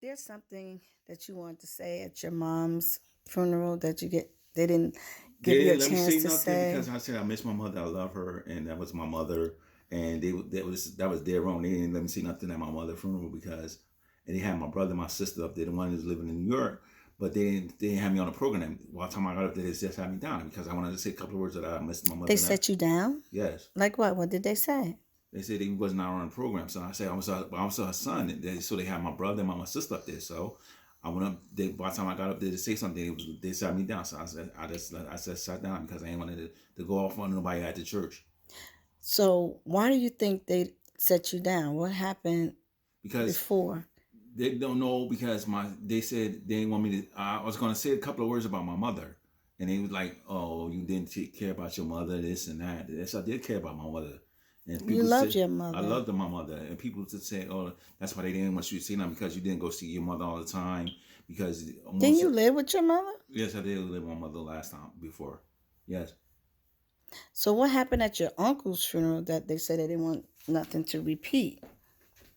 There's something that you want to say at your mom's funeral that they didn't give They you a didn't let me chance say to nothing say. because I said I miss my mother. I love her, and that was my mother. And that was their wrong. They didn't let me say nothing at my mother's funeral because, and they had my brother, and my sister up there, the one who's living in New York. But they didn't have me on the program. By the time I got up there, they just had me down because I wanted to say a couple of words that I missed my They mother. And that, set you down? yes, Like what? What did they say? they said he was not on the program. So I said I was her son. So they had my brother and my sister up there. So I went up. By the time I got up there to say something, they sat me down. So I said sat down because I ain't wanted to go off on nobody at the church So why do you think they set you down? What happened because before? they don't know because they said they didn't want me to. I was gonna say a couple of words about my mother, and they was like, "Oh, you didn't care about your mother, this and that." Yes, I did care about my mother, and You people loved said your I mother. loved my mother, and people just say, "Oh, that's why they didn't want you to see them because you didn't go see your mother all the time." Because Didn't almost you live with your mother? yes, I did live with my mother last time before. Yes, So what happened at your uncle's funeral that they said they didn't want nothing to repeat?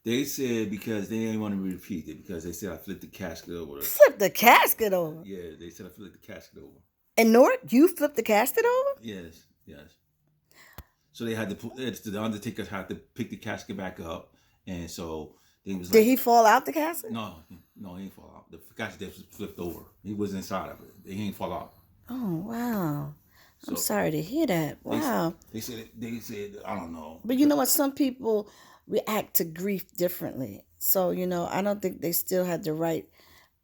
they said because they didn't want to repeat it because they said I flipped the casket over. Flip the casket over. Yeah, they said I flipped the casket over. And North, you flipped the casket over? Yes, yes. So they had to put the undertaker had to pick the casket back up, and so they was Did like, he fall out the casket? no, no, he ain't fall out. The casket just flipped over. He was inside of it. He ain't fall out. Oh, wow. I'm So sorry to hear that. they Wow. they said I don't know But you because know what? Some people react to grief differently. So, I don't think they still had the right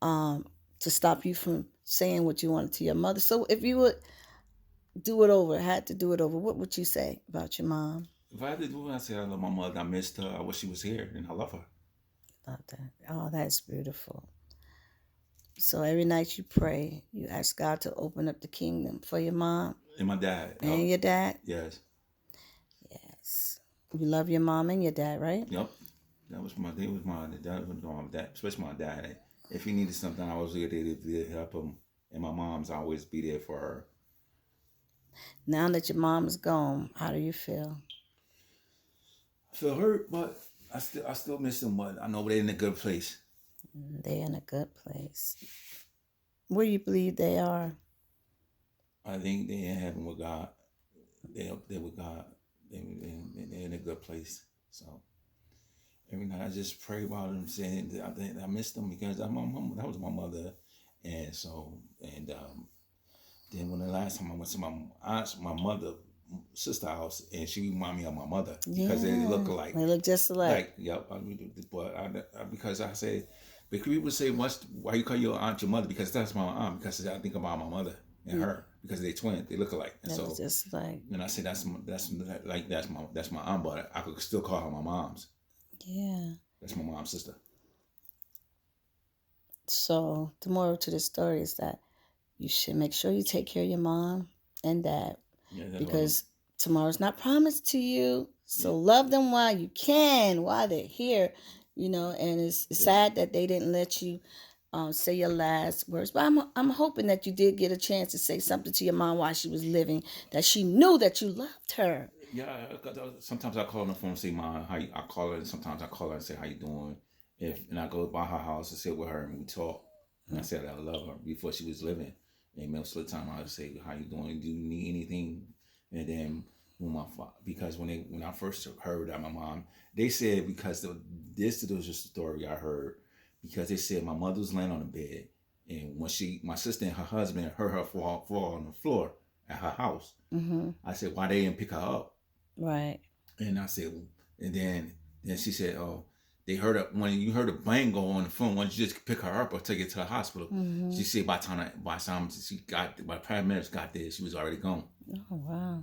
um, to stop you from saying what you wanted to your mother. So, if you would do it over, had to do it over, what would you say about your mom? if I had to do it, I say I love my mother. I missed her. I wish she was here, and I love her. About that. Oh, that's beautiful. So, every night you pray, you ask God to open up the kingdom for your mom And my dad. Yep. and your dad. Yes. Yes. You love your mom and your dad, right? Yep. That was my. They was my. That was my dad. Especially my dad. If he needed something, I was there to help him. And my mom's always be there for her. Now that your mom is gone, how do you feel? I feel hurt, but I still miss them. But I know they're in a good place. They're in a good place. Where you believe they are? I think they're in heaven with God. They up there with God. They're in a good place. So every night I just pray about them, saying that I miss them because that was my mother, and so then when the last time I went to my mother sister house, and she reminded me of my mother because they look Yeah, alike. they look just alike. Like, yep. But because I say, because people say, why you call your aunt your mother? Because that's my aunt. Because I think about my mother and her because they twins. They look alike. And That so, was just like, and I say that's my aunt, but I could still call her my mom's. yeah. That's my mom's sister. So the moral to the story is that you should make sure you take care of your mom and dad Yeah, that's what because tomorrow's not promised to you. yeah, So love them while you can, while they're here, and it's yeah. sad that they didn't let you say your last words. But I'm hoping that you did get a chance to say something to your mom while she was living, that she knew that you loved her. Yeah, 'cause sometimes I call on the phone and say, "Ma, how you?" I call her, and sometimes I call her and say, "How you doing?" And I go by her house and sit with her and we talk. And I said I love her before she was living. And most of the time I would say, "How you doing? Do you need anything?" And then because when I first heard that my mom, they said because this was just a story I heard because they said my mother was laying on the bed and when my sister and her husband heard her fall on the floor at her house. Mm-hmm. I said, "Why they didn't pick her up?" Right. And I said, and then she said, "Oh, they heard it when you heard a bang go on the phone. Why don't you just pick her up or take her to the hospital?" Mm-hmm. She said by the time paramedics got there, she was already gone. Oh, wow.